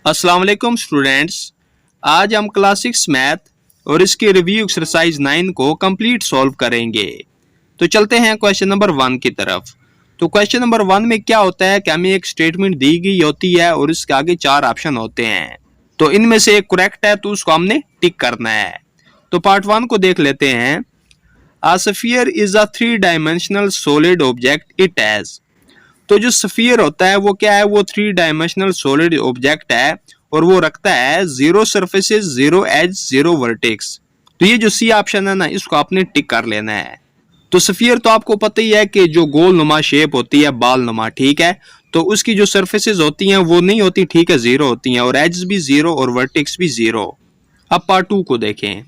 अस्सलाम वालेकुम स्टूडेंट्स। आज हम क्लास 6 मैथ और इसके रिव्यू एक्सरसाइज 9 को कंप्लीट सॉल्व करेंगे। तो चलते हैं क्वेश्चन नंबर 1 की तरफ। तो क्वेश्चन नंबर 1 में क्या होता है कि हमें एक स्टेटमेंट दी गई होती है और इसके आगे 4 ऑप्शन होते हैं। तो इनमें से एक करेक्ट है तो उसको हमने टिक करना है। तो पार्ट 1 को देख लेते हैं। A sphere is a 3-dimensional solid object it has। तो जो स्फीयर होता है वो क्या है, वो 3 डायमेंशनल सॉलिड ऑब्जेक्ट है और वो रखता है 0 सरफेसेस, 0 एज, 0 वर्टेक्स। तो ये जो सी ऑप्शन है ना, इसको आपने टिक कर लेना है। तो स्फीयर तो आपको पता ही है कि जो गोल नुमा शेप होती है, बाल नुमा, ठीक है। तो उसकी जो सरफेसेस होती हैं वो नहीं होती, ठीक है, 0 होती हैं और एज भी 0 और वर्टेक्स भी 0। अब पार्ट 2 को देखें।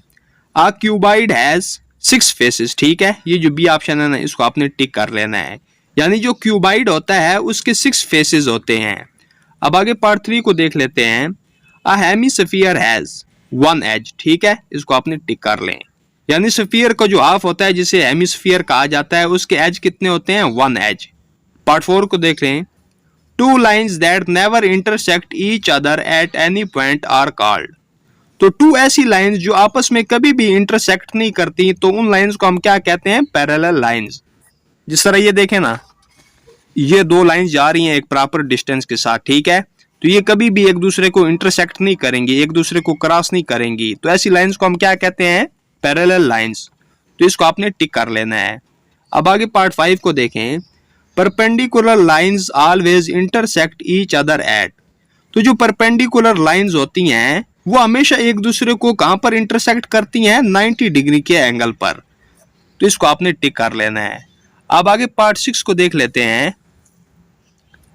आ क्यूबाइड हैज 6 फेसेस, ठीक है। ये जो बी ऑप्शन है ना, इसको आपने टिक कर लेना है। यानी जो क्यूबाइड होता है उसके 6 फेसेस होते हैं। अब आगे पार्ट 3 को देख लेते हैं। अ हेमिस्फीयर हैज 1 एज, ठीक है, इसको आपने टिक कर लें। यानी स्फीयर का जो हाफ होता है जिसे हेमिस्फीयर कहा जाता है, उसके एज कितने होते हैं, 1 एज। पार्ट 4 को देख लें। 2 lines that never intersect each other at any point are called. तो 2 ऐसी लाइन्स जो आपस में कभी भी इंटरसेक्ट नहीं करती, तो उन लाइन्स को हम क्या कहते हैं, पैरेलल लाइन्स। जिस तरह ये देखें ना, ये 2 लाइंस जा रही हैं एक प्रॉपर डिस्टेंस के साथ, ठीक है। तो ये कभी भी एक दूसरे को इंटरसेक्ट नहीं करेंगी, एक दूसरे को क्रॉस नहीं करेंगी। तो ऐसी लाइंस को हम क्या कहते हैं, पैरेलल लाइंस। तो इसको आपने टिक कर लेना है। अब आगे पार्ट 5 को देखें। Perpendicular lines always intersect each other eight. तो जो परपेंडिकुलर लाइंस होती हैं वो हमेशा एक दूसरे को कहां पर इंटरसेक्ट करती हैं, 90 डिग्री के एंगल पर। तो इसको आपने टिक कर लेना है। अब आगे पार्ट 6 को देख लेते हैं।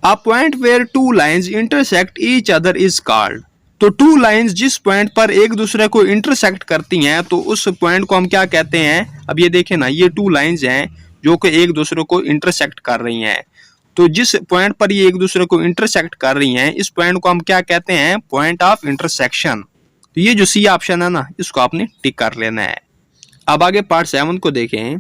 A point where 2 lines intersect each other is called। तो 2 लाइंस जिस पॉइंट पर एक दूसरे को इंटरसेक्ट करती हैं तो उस पॉइंट को हम क्या कहते हैं। अब ये देखें ना, ये 2 लाइंस हैं जो कि एक दूसरे को इंटरसेक्ट कर रही हैं। तो जिस पॉइंट पर ये एक दूसरे को इंटरसेक्ट कर रही हैं, इस पॉइंट को हम क्या कहते हैं, पॉइंट ऑफ इंटरसेक्शन। तो ये जो सी ऑप्शन है ना, इसको आपने टिक कर लेना है। अब आगे पार्ट 7 को देखें।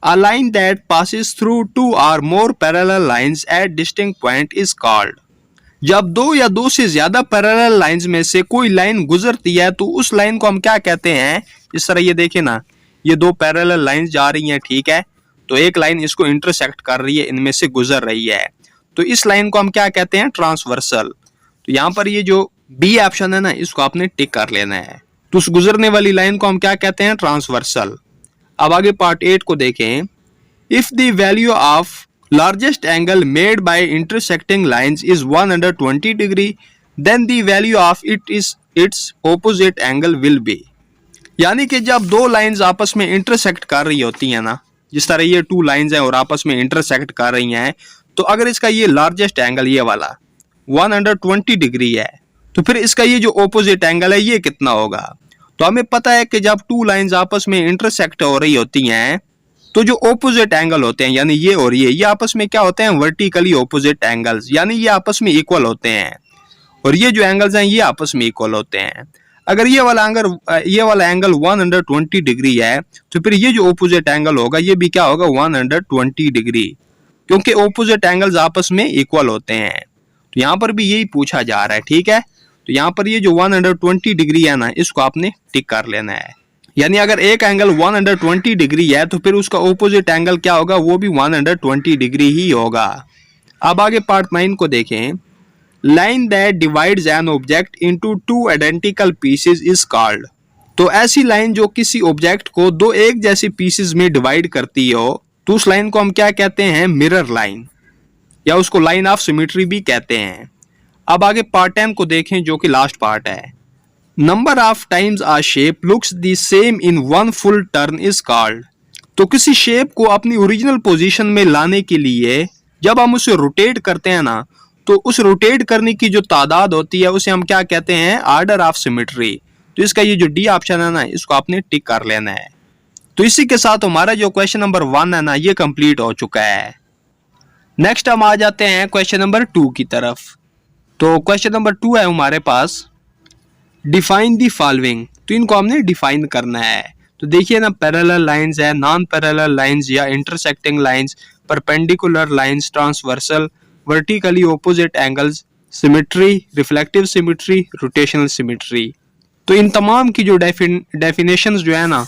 A line that passes through 2 or more parallel lines at distinct point is called। जब 2 या 2 से ज्यादा पैरेलल लाइंस में से कोई लाइन गुजरती है तो उस लाइन को हम क्या कहते हैं। इस तरह ये देखें ना, ये 2 पैरेलल लाइंस जा रही हैं, ठीक है। तो एक लाइन इसको इंटरसेक्ट कर रही है, इनमें से गुजर रही है। तो इस लाइन को हम क्या कहते हैं, ट्रांसवर्सल। तो यहाँ पर ये जो बी ऑप्शन है ना, इसको आपने टिक कर लेना है। तो उस गुजरने वाली लाइन को हम क्या कहते हैं, ट्रांसवर्सल। अब आगे पार्ट 8 को देखें। If the value of largest angle made by intersecting lines is 120 degree, then the value of its opposite angle will be. यानी कि जब 2 लाइंस आपस में इंटरसेक्ट कर रही होती हैं ना, जिस तरह ये 2 लाइंस हैं और आपस में इंटरसेक्ट कर रही हैं, तो अगर इसका ये लार्जेस्ट एंगल ये वाला 120 डिग्री है, तो फिर इसका ये जो ऑपोजिट एंगल है ये कितना होगा। तो हमें पता है कि जब 2 लाइंस आपस में इंटरसेक्ट हो रही होती हैं तो जो ऑपोजिट एंगल होते हैं, यानी ये और ये आपस में क्या होते हैं, वर्टिकली ऑपोजिट एंगल्स, यानी ये आपस में इक्वल होते हैं। और ये जो एंगल्स हैं ये आपस में इक्वल होते हैं। अगर ये वाला एंगल 120 डिग्री है तो फिर ये जो ऑपोजिट एंगल होगा ये भी क्या होगा, 120 डिग्री, क्योंकि ऑपोजिट एंगल्स आपस में इक्वल होते हैं। तो यहाँ पर भी यही पूछा जा रहा है, ठीक है। तो यहाँ पर ये जो 120 डिग्री है ना, इसको आपने टिक कर लेना है। यानी अगर एक एंगल 120 डिग्री है तो फिर उसका ऑपोजिट एंगल क्या होगा, वो भी 120 डिग्री ही होगा। अब आगे पार्ट 9 को देखें। Line that divides an object into 2 identical pieces is called. तो ऐसी लाइन जो किसी ऑब्जेक्ट को 2 एक जैसे पीसेस में डिवाइड करती हो, तो उस लाइन को हम क्या कहते हैं, मिरर लाइन, या उसको लाइन ऑफ सिमेट्री भी कहते हैं। अब आगे पार्ट 10 को देखें जो कि लास्ट पार्ट है। Number of times a shape looks the same in 1 full turn is called. तो किसी शेप को अपनी ओरिजिनल पोजीशन में लाने के लिए जब हम उसे रोटेट करते हैं ना, तो उस रोटेट करने की जो तादाद होती है उसे हम क्या कहते हैं, ऑर्डर ऑफ सिमेट्री। तो इसका ये जो डी ऑप्शन है ना, इसको आपने टिक कर लेना है। तो इसी के साथ हमारा जो क्वेश्चन नंबर 1 है ना, ये कंप्लीट हो चुका है। नेक्स्ट हम आ जाते हैं क्वेश्चन नंबर 2 की तरफ। तो क्वेश्चन नंबर 2 है हमारे पास, डिफाइन दी फॉलोइंग। तो इनको हमने डिफाइन करना है। तो देखिए ना, पैरेलल लाइंस है, नॉन पैरेलल लाइंस या intersecting lines, perpendicular lines, transversal, vertically opposite angles, symmetry, reflective symmetry, rotational symmetry. तो इन तमाम की जो डेफिनेशंस जो है ना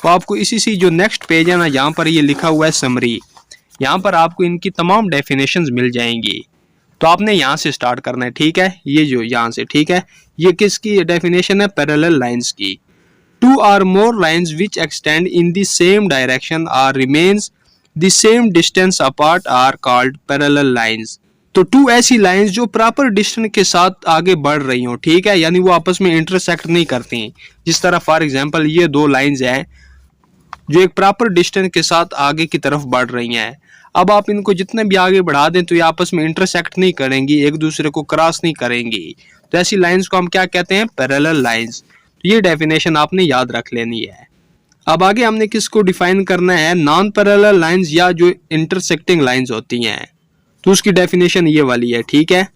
वो आपको इसी सी जो नेक्स्ट पेज है ना यहाँ पर ये लिखा हुआ है समरी, यहाँ पर आपको इनकी तमाम डेफिनेशंस मिल जाएंगी। तो आपने यहाँ से स्टार्ट करना है, ठीक है, ये जो यहाँ से, ठीक है, ये किसकी डेफिनेशन है, पैरेलल लाइंस की। Two or more lines which extend in the same direction or remains the same distance apart are called parallel lines. तो टू ऐसी लाइंस जो प्रॉपर डिस्टेंस के साथ आगे बढ़ रही हो, ठीक है, यानी वो आपस में इंटरसेक्ट नहीं करती। जिस तरह फॉर एग्जांपल ये दो लाइंस हैं जो एक प्रॉपर डिस्टेंस के साथ आगे की तरफ बढ़ रही हैं। अब आप इनको जितने भी आगे बढ़ा दें तो ये आपस में इंटरसेक्ट नहीं करेंगी, एक दूसरे को क्रॉस नहीं करेंगी। तो ऐसी लाइंस को हम क्या कहते हैं, पैरेलल लाइंस। तो ये डेफिनेशन आपने याद रख लेनी है। अब आगे हमने किसको डिफाइन करना है, नॉन पैरेलल लाइंस या जो इंटरसेक्टिंग लाइंस होती हैं। तो उसकी डेफिनेशन ये वाली है, ठीक है,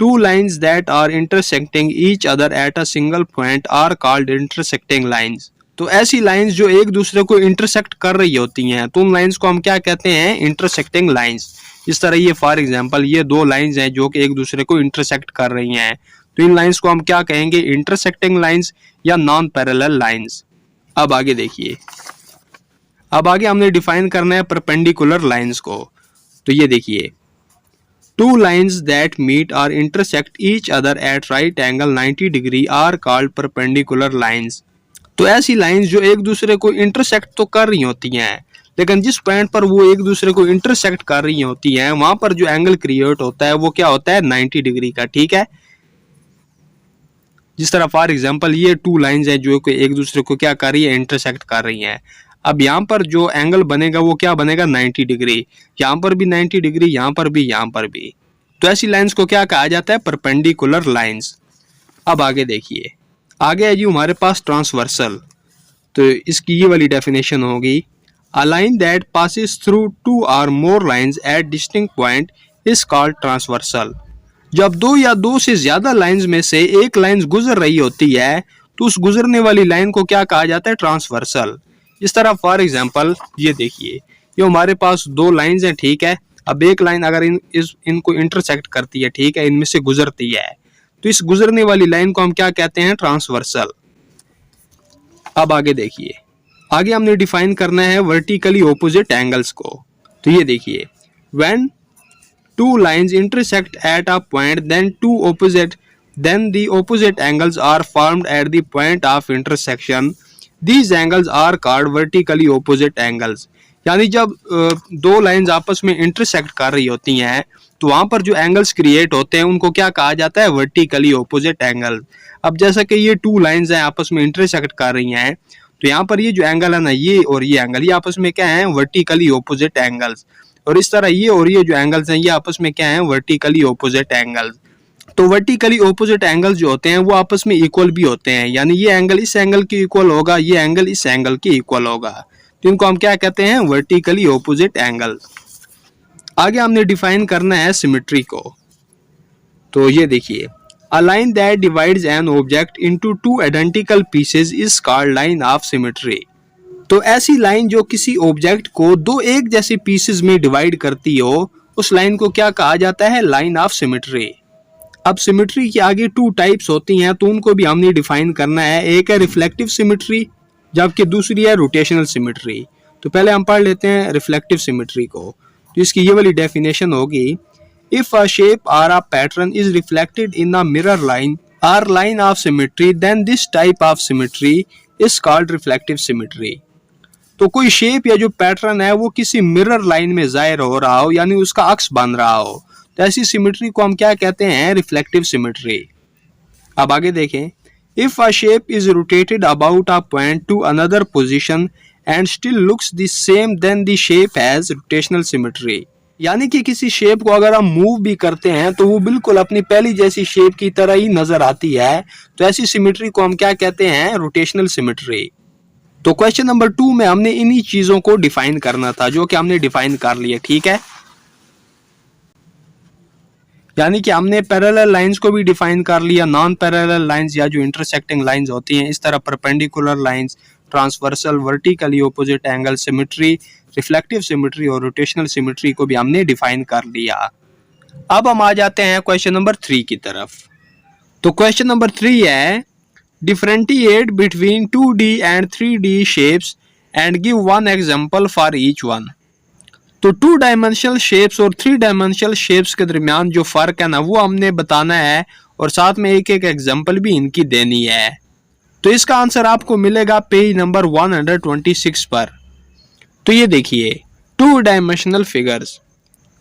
two lines that are intersecting each other at a single point are called intersecting lines. तो ऐसी लाइंस जो एक दूसरे को इंटरसेक्ट कर रही होती हैं तो उन लाइंस को हम क्या कहते हैं, इंटरसेक्टिंग लाइंस। इस तरह ये फॉर एग्जांपल ये दो लाइंस हैं जो कि एक दूसरे को इंटरसेक्ट कर रही हैं, तो इन लाइंस को हम क्या कहेंगे, इंटरसेक्टिंग लाइंस या नॉन पैरेलल लाइंस। अब आगे देखिए, अब आगे हमने डिफाइन करना है परपेंडिकुलर लाइंस को। तो ये देखिए, two lines that meet or intersect each other at right angle 90 degree are called perpendicular lines. तो ऐसी लाइंस जो एक दूसरे को इंटरसेक्ट तो कर रही होती हैं लेकिन जिस पॉइंट पर वो एक दूसरे को इंटरसेक्ट कर रही होती हैं वहां पर जो एंगल क्रिएट होता है वो क्या होता है, 90 डिग्री का, ठीक है। जिस तरह फॉर एग्जांपल ये टू लाइंस हैं जो कि एक दूसरे को क्या कर रही है, इंटरसेक्ट कर रही हैं। अब यहाँ पर जो एंगल बनेगा वो क्या बनेगा, 90 डिग्री। यहाँ पर भी 90 डिग्री, यहाँ पर भी, यहाँ पर भी। तो ऐसी लाइंस को क्या कहा जाता है, परपेंडिकुलर लाइंस। अब आगे देखिए, आगे है जी हमारे पास ट्रांसवर्सल। तो इसकी ये वाली डेफिनेशन होगी, a line that passes through two or more lines at distinct point is called transversal. जब दो या दो से ज्यादा लाइंस में से एक लाइन गुजर रही होती है तो उस गुजरने वाली लाइन को क्या कहा जाता है, ट्रांसवर्सल। इस तरह फॉर एग्जांपल ये देखिए, ये हमारे पास दो लाइंस हैं, ठीक है। अब एक लाइन अगर इनको इंटरसेक्ट करती है, ठीक है, इनमें से गुजरती है, तो इस गुजरने वाली लाइन को हम क्या कहते हैं, ट्रांसवर्सल। अब आगे देखिए, आगे हमने डिफाइन करना है वर्टिकली ऑपोजिट एंगल्स को। तो ये देखिए, when two lines intersect at a point then the opposite angles are formed at the point of intersection. These angles are called vertically opposite angles. यानी जब दो लाइंस आपस में इंटरसेक्ट कर रही होती हैं तो वहां पर जो एंगल्स क्रिएट होते हैं उनको क्या कहा जाता है, वर्टिकली ऑपोजिट एंगल। अब जैसा कि ये टू लाइंस हैं आपस में इंटरसेक्ट कर रही हैं तो यहाँ पर ये जो एंगल है ना, ये और ये एंगल, ये आपस में क्या है, वर्टिकली ऑपोजिट एंगल्स। और इस तरह ये और ये जो एंगल्स हैं ये आपस में क्या है, वर्टिकली ऑपोजिट एंगल्स। तो वर्टिकली ऑपोजिट एंगल्स जो होते हैं वो आपस में इक्वल भी होते हैं, यानी ये एंगल इस एंगल के इक्वल होगा, ये एंगल इस एंगल के इक्वल होगा। तो इनको हम क्या कहते हैं, वर्टिकली ऑपोजिट एंगल। आगे हमने डिफाइन करना है सिमेट्री को। तो ये देखिए, अ line that divides an object into two identical pieces is called line of symmetry. तो ऐसी लाइन जो किसी ऑब्जेक्ट को दो एक जैसे पीसेस में डिवाइड करती हो उस लाइन को क्या कहा जाता है, लाइन ऑफ सिमेट्री। अब सिमेट्री के आगे टू टाइप्स होती हैं तो उनको भी हमने डिफाइन करना है। एक है रिफ्लेक्टिव सिमेट्री जबकि दूसरी है रोटेशनल सिमेट्री। तो पहले हम पढ़ लेते हैं रिफ्लेक्टिव सिमेट्री को। तो इसकी ये वाली डेफिनेशन होगी, if a shape or a pattern is reflected in a mirror line or line of symmetry then this type of symmetry is called reflective symmetry. तो कोई शेप या जो पैटर्न है वो किसी मिरर लाइन में जाहिर हो रहा हो, यानी उसका अक्स बन रहा हो, तो ऐसी सिमेट्री को हम क्या कहते हैं, रिफ्लेक्टिव सिमेट्री। अब आगे देखें, if a shape is rotated about a point to another position and still looks the same then the shape has rotational symmetry. यानी कि किसी शेप को अगर हम मूव भी करते हैं तो वो बिल्कुल अपनी पहली जैसी शेप की तरह ही नजर आती है, तो ऐसी सिमेट्री को हम क्या कहते हैं, रोटेशनल सिमेट्री। तो क्वेश्चन नंबर 2 में हमने इन्हीं चीजों को डिफाइन करना था जो कि हमने डिफाइन कर लिया, ठीक है। यानी कि हमने पैरेलल लाइंस को भी डिफाइन कर लिया, नॉन पैरेलल लाइंस या जो इंटरसेक्टिंग लाइंस होती हैं, इस तरह perpendicular lines, transversal, vertically opposite angle, symmetry, reflective symmetry और रोटेशनल सिमेट्री को भी हमने डिफाइन कर लिया। अब हम आ जाते हैं क्वेश्चन नंबर 3 की तरफ। तो क्वेश्चन नंबर 3 है differentiate between 2D and 3D shapes and give one example for each one. तो 2 डायमेंशनल शेप्स और 3 डायमेंशनल शेप्स के दरमियान जो फर्क है ना वो हमने बताना है और साथ में एक एक एग्जांपल भी इनकी देनी है। तो इसका आंसर आपको मिलेगा पेज नंबर 126 पर। तो ये देखिए 2 dimensional figures,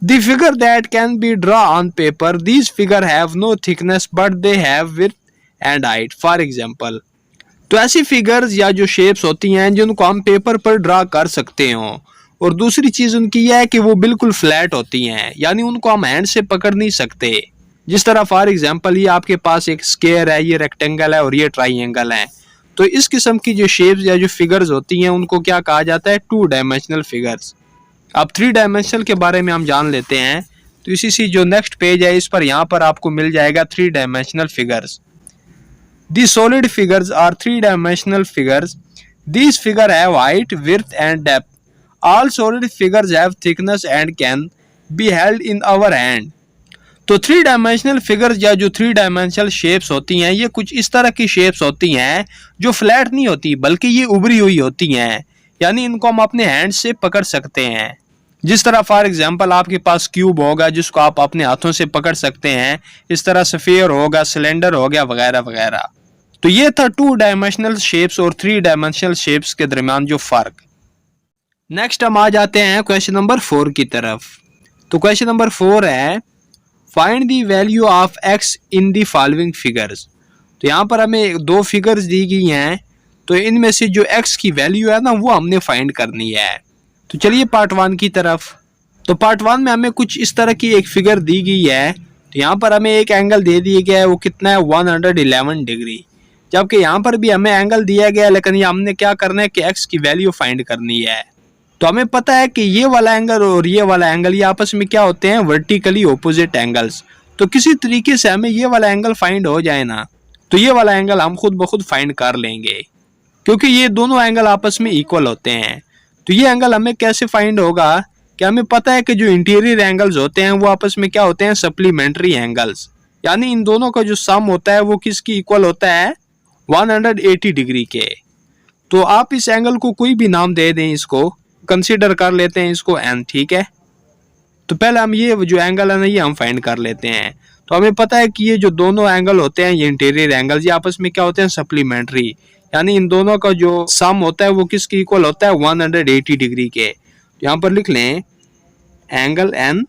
the figure that can be draw on paper, these figure have no thickness but they have width and height. For example, तो ऐसी फिगर्स या जो शेप्स होती हैं जिनको हम पेपर पर ड्रा कर सकते हो, और दूसरी चीज उनकी यह है कि वो बिल्कुल फ्लैट होती हैं, यानी उनको हम हैंड से पकड़ नहीं सकते। जिस तरह फॉर एग्जांपल ये आपके पास एक स्क्वायर है, ये रेक्टेंगल है और ये ट्राइंगल है। तो इस किस्म की जो शेप्स या जो फिगर्स होती हैं उनको क्या कहा जाता है? 2 डायमेंशनल फिगर्स। अब 3 डायमेंशनल के बारे में हम जान लेते हैं। तो इसी से जो नेक्स्ट पेज है इस पर यहाँ पर आपको मिल जाएगा 3 dimensional figures. The solid figures are 3 dimensional figures, these figure have height, width and depth. All solid figures have thickness and can be held in our hand. तो 3 डायमेंशनल फिगर्स या जो 3 डायमेंशनल शेप्स होती हैं ये कुछ इस तरह की शेप्स होती हैं जो फ्लैट नहीं होती बल्कि ये उभरी हुई होती हैं, यानी इनको हम अपने हैंड से पकड़ सकते हैं। जिस तरह फॉर एग्जांपल आपके पास क्यूब होगा जिसको आप अपने हाथों से पकड़ सकते हैं, इस तरह स्फीयर होगा, सिलेंडर हो गया, वगैरह वगैरह। तो ये था 2 डायमेंशनल शेप्स और 3 डायमेंशनल शेप्स के दरमियान जो फर्क। नेक्स्ट हम आ जाते हैं क्वेश्चन नंबर 4 की तरफ। तो क्वेश्चन नंबर 4 है find the value of x in the following figures. तो यहाँ पर हमें 2 फिगर्स दी गई हैं, तो इनमें से जो x की वैल्यू है ना वो हमने फाइंड करनी है। तो चलिए पार्ट 1 की तरफ। तो पार्ट 1 में हमें कुछ इस तरह की एक फिगर दी गई है। तो यहाँ पर हमें एक एंगल दे दिया गया है, वो कितना है? 111 डिग्री। जबकि यहाँ पर भी हमें एंगल दिया गया है, लेकिन ये हमने क्या करना है कि x की वैल्यू फाइंड करनी है। तो हमें पता है कि ये वाला एंगल और ये वाला एंगल ये आपस में क्या होते हैं? Vertically opposite angles. तो किसी तरीके से हमें ये वाला एंगल फाइंड हो जाए ना, तो ये वाला एंगल हम खुद ब खुद फाइंड कर लेंगे, क्योंकि ये दोनों एंगल आपस में इक्वल होते हैं। तो ये एंगल हमें कैसे फाइंड होगा कि हमें पता है कि जो इंटीरियर एंगल्स होते हैं वो आपस में क्या होते हैं? सप्लीमेंट्री एंगल्स, यानी इन दोनों का जो सम होता है वो किसकी इक्वल होता है? 180 डिग्री के। तो आप इस एंगल को कोई भी नाम दे दें, इसको कंसीडर कर लेते हैं इसको n, ठीक है। तो पहले हम ये जो एंगल है ना ये हम फाइंड कर लेते हैं। तो हमें पता है कि ये जो दोनों एंगल होते हैं ये इंटीरियर एंगल्स, ये आपस में क्या होते हैं? सप्लीमेंट्री, यानी इन दोनों का जो सम होता है वो किसकी इक्वल होता है? 180 डिग्री के। यहाँ पर लिख लें एंगल n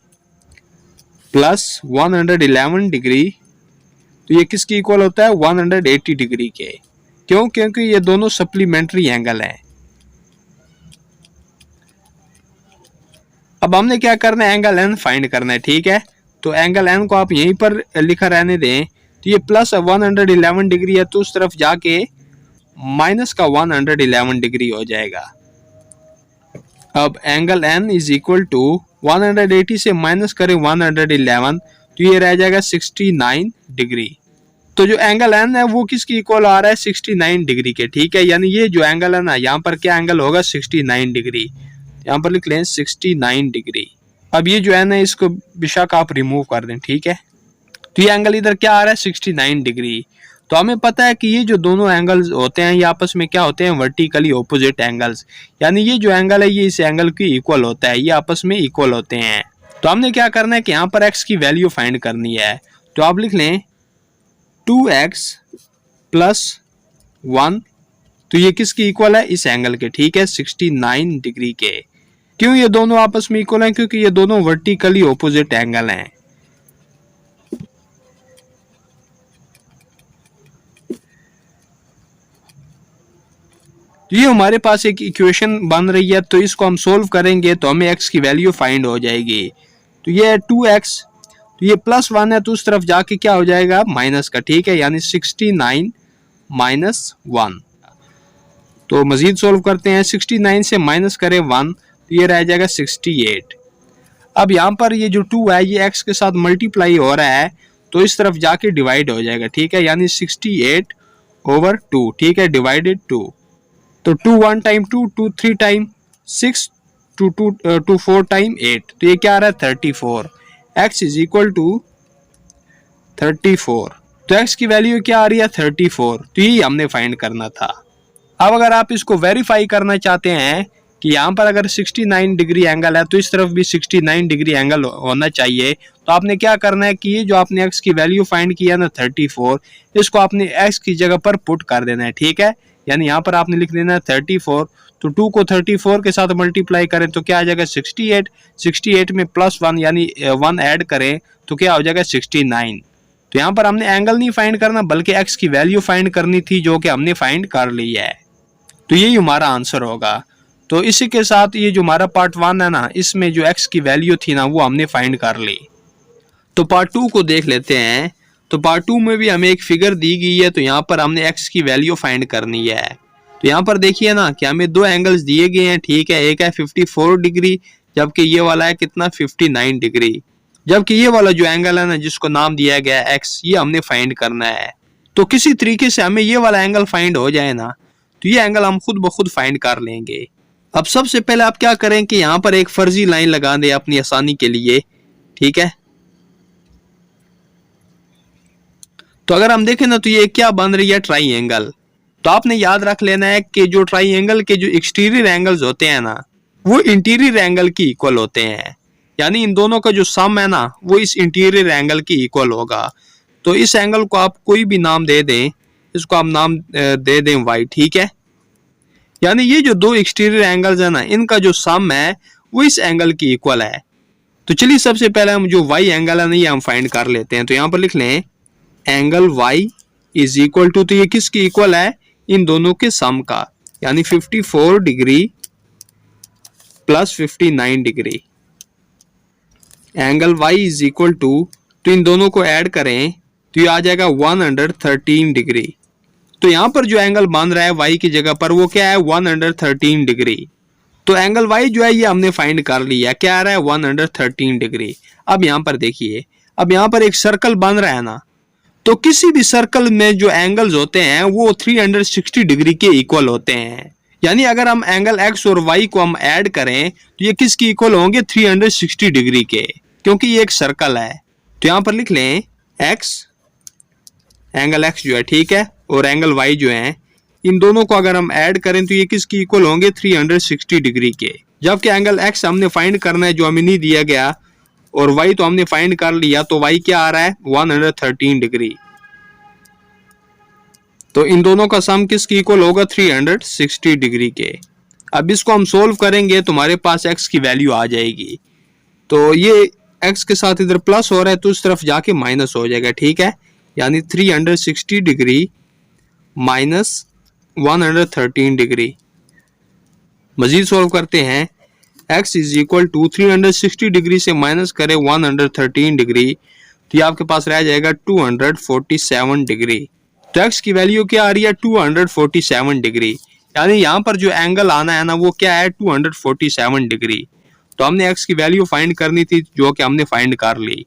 प्लस 111 डिग्री, तो ये किसकी इक्वल होता है? 180 डिग्री के। क्यों? क्योंकि ये दोनों सप्लीमेंट्री एंगल हैं। अब हमने क्या करना है? एंगल n फाइंड करना है, ठीक है। तो एंगल n को आप यहीं पर लिखा रहने दें। तो ये प्लस 111 डिग्री है, तो उस तरफ जाके माइनस का 111 डिग्री हो जाएगा। अब angle n is equal to 180 से माइनस करें 111, तो ये रह जाएगा 69 डिग्री। तो जो एंगल n है वो किसकी इक्वल आ रहा है? 69 डिग्री के, ठीक है। यानी ये जो एंगल है ना यहाँ पर क्या एंगल होगा? 69 डिग्री। यहाँ पर लिख लें 69 डिग्री। अब ये जो n है इसको बेशक आप रिमूव कर दें, ठीक है। तो ये एंगल इधर क्या आ रहा है? 69 डिग्री। तो हमें पता है कि ये जो दोनों एंगल्स होते हैं ये आपस में क्या होते हैं? वर्टिकली ऑपोजिट एंगल्स, यानी ये जो एंगल है ये इस एंगल की इक्वल होता है, ये आपस में इक्वल होते हैं। तो हमने क्या करना है कि यहाँ पर x की वैल्यू फाइंड करनी है। तो आप लिख लें 2x प्लस 1, तो ये किसकी इक्वल है? इस एंगल के, ठीक है, 69 डिग्री के। क्यों ये दोनों आपस में इक्वल हैं? क्योंकि ये दोनों वर्टिकली ऑपोजिट एंगल हैं। ये हमारे पास एक इक्वेशन बन रही है, तो इसको हम सोल्व करेंगे तो हमें x की वैल्यू फाइंड हो जाएगी। तो ये है 2x, तो ये प्लस 1 है तो उस तरफ जाके क्या हो जाएगा? माइनस का, ठीक है, यानी 69 माइनस 1। तो मजीद सोल्व करते हैं। 69 से माइनस करें 1 तो ये रह जाएगा 68। अब यहाँ पर ये जो 2 है ये x के साथ मल्टीप्लाई हो रहा है तो इस तरफ जाके डिवाइड हो जाएगा, ठीक है, यानी 68/2, ठीक है, डिवाइडेड 2। तो 2 1 टाइम 2, 2 3 टाइम 6, 2 4 टाइम 8, तो ये क्या आ रहा है? 34। x is equal to 34। तो x की वैल्यू क्या आ रही है 34, तो यही हमने फाइंड करना था। अब अगर आप इसको वेरीफाई करना चाहते हैं कि यहाँ पर अगर 69 डिग्री एंगल है तो इस तरफ भी 69 डिग्री एंगल होना चाहिए, तो आपने क्या करना है कि ये जो आपने x की वैल्यू फाइंड किया ना 34, इसको आपने x की जगह पर पुट कर देना है, ठीक है। यानी यहाँ पर आपने लिख देना है 34, तो 2 को 34 के साथ मल्टीप्लाई करें तो क्या आ जाएगा 68, 68 में +1 यानी 1 ऐड करें तो क्या हो जाएगा 69। तो यहाँ पर हमने एंगल नहीं फाइंड करना बल्कि x की वैल्यू फाइंड करनी थी, जो कि हमने फाइंड कर ली है। तो यही हमारा आंसर होगा। तो इसी के साथ ये जो हमारा पार्ट 1 है ना, इसमें जो x की वैल्यू थी ना वो हमने फाइंड कर ली। तो पार्ट 2 को देख लेते हैं। तो पार्ट 2 में भी हमें एक फिगर दी गई है, तो यहाँ पर हमने x की वैल्यू फाइंड करनी है। तो यहाँ पर देखिए ना कि हमें दो एंगल्स दिए गए हैं, ठीक है। एक है 54 डिग्री, जबकि ये वाला है कितना 59 डिग्री। जबकि ये वाला जो एंगल है ना जिसको नाम दिया गया है x, ये हमने फाइंड करना है। तो किसी तरीके से हमें ये वाला एंगल फाइंड हो जाए ना, तो ये एंगल हम खुद ब खुद फाइंड कर लेंगे। अब सबसे पहले आप क्या करें कि यहाँ पर एक फर्जी लाइन लगा दें अपनी आसानी के लिए, ठीक है। तो अगर हम देखें ना तो ये क्या बन रही है ट्राइंगल। तो आपने याद रख लेना है कि जो ट्राइंगल के जो एक्सटीरियर एंगल्स होते हैं ना वो इंटीरियर एंगल की इक्वल होते हैं। यानी इन दोनों का जो सम है ना वो इस इंटीरियर एंगल की इक्वल होगा। तो इस एंगल को आप कोई भी नाम दे दें, इसको आप नाम दे दें y, ठीक है। यानी ये जो दो एक्सटीरियर एंगल्स है ना इनका जो सम है वो इस एंगल की इक्वल है। तो चलिए सबसे पहले हम जो y एंगल है ना ये हम फाइंड कर लेते हैं। तो यहाँ पर लिख लें angle y is equal to, तो ये किसकी इक्वल है इन दोनों के सम का, यानी 54 degree plus 59 degree. Angle y is equal to, तो इन दोनों को ऐड करें तो ये आ जाएगा 113 डिग्री। तो यहाँ पर जो एंगल बन रहा है y की जगह पर वो क्या है 113 डिग्री। तो एंगल y जो है ये हमने फाइंड कर लिया, क्या आ रहा है 113 डिग्री। अब यहाँ पर देखिए, अब यहाँ पर एक सर्कल बन रहा है ना, तो किसी भी सर्कल में जो एंगल्स होते हैं वो 360 डिग्री के इक्वल होते हैं। यानी अगर हम एंगल x और y को हम ऐड करें तो ये किसकी इक्वल होंगे 360 डिग्री के, क्योंकि ये एक सर्कल है। तो यहाँ पर लिख लें x, एंगल x जो है, ठीक है, और एंगल y जो है, इन दोनों को अगर हम ऐड करें तो ये किसकी इक्वल होंगे 360 डिग्री के। जबकि एंगल x हमने फाइंड करना है जो हमें नहीं दिया गया, और y तो हमने फाइंड कर लिया, तो y क्या आ रहा है 113 डिग्री। तो इन दोनों का सम किसकी इक्वल होगा 360 डिग्री के। अब इसको हम सोल्व करेंगे तो हमारे पास x की वैल्यू आ जाएगी। तो ये x के साथ इधर प्लस हो रहा है तो उस तरफ जाके माइनस हो जाएगा, ठीक है। यानी 360 डिग्री माइनस 113 डिग्री। मजीद सोल्व करते हैं, x is equal to 360 degree से माइनस करें 113 डिग्री, तो ये आपके पास रह जाएगा 247 डिग्री। तो x की वैल्यू क्या आ रही है 247 डिग्री। यानी यहाँ पर जो एंगल आना है ना वो क्या है 247 डिग्री। तो हमने x की वैल्यू फाइंड करनी थी जो कि हमने फाइंड कर ली।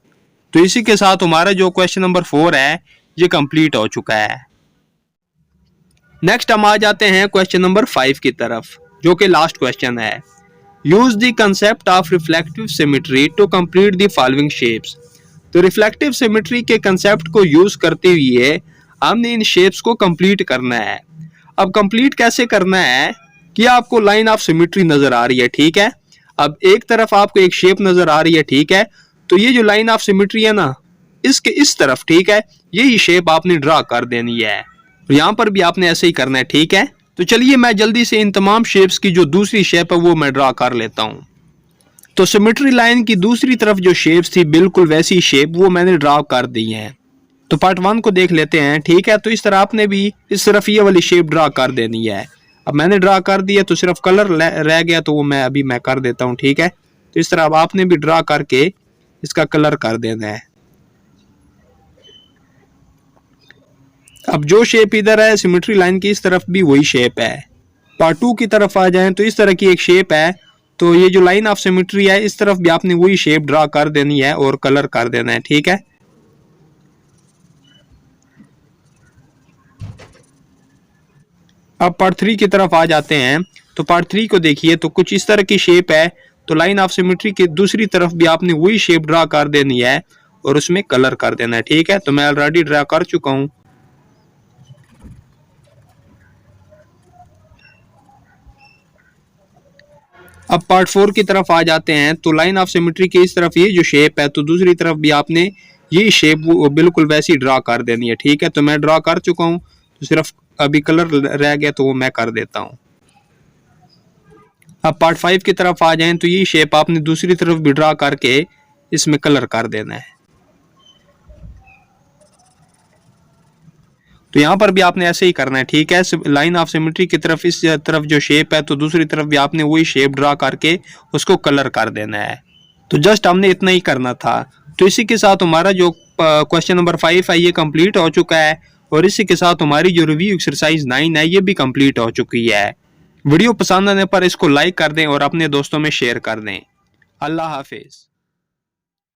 तो इसी के साथ हमारा जो क्वेश्चन नंबर 4 है ये कंप्लीट हो चुका है। नेक्स्ट हम आ जाते हैं क्वेश्चन नंबर 5 की तरफ, जो कि लास्ट क्वेश्चन है। Use the concept of reflective symmetry to complete the following shapes. तो रिफ्लेक्टिव सिमेट्री के कंसेप्ट को यूज करते हुए हमने इन शेप्स को कंप्लीट करना है। अब कंप्लीट कैसे करना है कि आपको लाइन ऑफ सिमेट्री नजर आ रही है, ठीक है। अब एक तरफ आपको एक शेप नजर आ रही है, ठीक है। तो ये जो लाइन ऑफ सिमेट्री है ना इसके इस तरफ, ठीक है, यही शेप आपने ड्रा कर देनी है। यहाँ पर भी आपने ऐसे ही करना है, ठीक है। तो चलिए मैं जल्दी से इन तमाम शेप्स की जो दूसरी शेप है वो मैं ड्रा कर लेता हूँ। तो सिमेट्री लाइन की दूसरी तरफ जो शेप्स थी बिल्कुल वैसी शेप वो मैंने ड्रा कर दी है। तो पार्ट 1 को देख लेते हैं, ठीक है। तो इस तरह आपने भी इस तरफ ये वाली शेप ड्रा कर देनी है। अब मैंने ड्रा कर दी है तो सिर्फ कलर रह गया, तो वो मैं कर देता हूँ, ठीक है। तो इस तरह अब आपने भी ड्रा करके इसका कलर कर देना है। अब जो शेप इधर है सिमेट्री लाइन की इस तरफ भी वही शेप है। पार्ट 2 की तरफ आ जाएं तो इस तरह की एक शेप है। तो ये जो लाइन ऑफ सिमेट्री है इस तरफ भी आपने वही शेप ड्रा कर देनी है और कलर कर देना है, ठीक है। अब पार्ट 3 की तरफ आ जाते हैं। तो पार्ट 3 को देखिए, तो कुछ इस तरह की शेप है। तो लाइन ऑफ सिमेट्री की दूसरी तरफ भी आपने वही शेप ड्रा कर देनी है और उसमें कलर कर देना है। ठीक है, तो मैं ऑलरेडी ड्रा कर चुका हूं। अब पार्ट 4 की तरफ आ जाते हैं। तो लाइन ऑफ सिमेट्री की इस तरफ ये जो शेप है, तो दूसरी तरफ भी आपने ये शेप बिल्कुल वैसी ड्रा कर देनी है। ठीक है, तो मैं ड्रा कर चुका हूं, तो सिर्फ अभी कलर रह गया तो वो मैं कर देता हूं। अब पार्ट 5 की तरफ आ जाएं, तो ये शेप आपने दूसरी तरफ भी ड्रा करके इसमें कलर कर देना है। तो यहाँ पर भी आपने ऐसे ही करना है। ठीक है, लाइन ऑफ सिमेट्री की तरफ इस तरफ जो शेप है, तो दूसरी तरफ भी आपने वही शेप ड्रा करके उसको कलर कर देना है। तो जस्ट हमने इतना ही करना था। तो इसी के साथ हमारा जो क्वेश्चन नंबर 5 है ये कंप्लीट हो चुका है, और इसी के साथ हमारी जो रिव्यू एक्सरसाइज 9 है ये भी कंप्लीट हो चुकी है। वीडियो पसंद आने पर इसको लाइक कर दें और अपने दोस्तों में शेयर कर दें। अल्लाह हाफिज।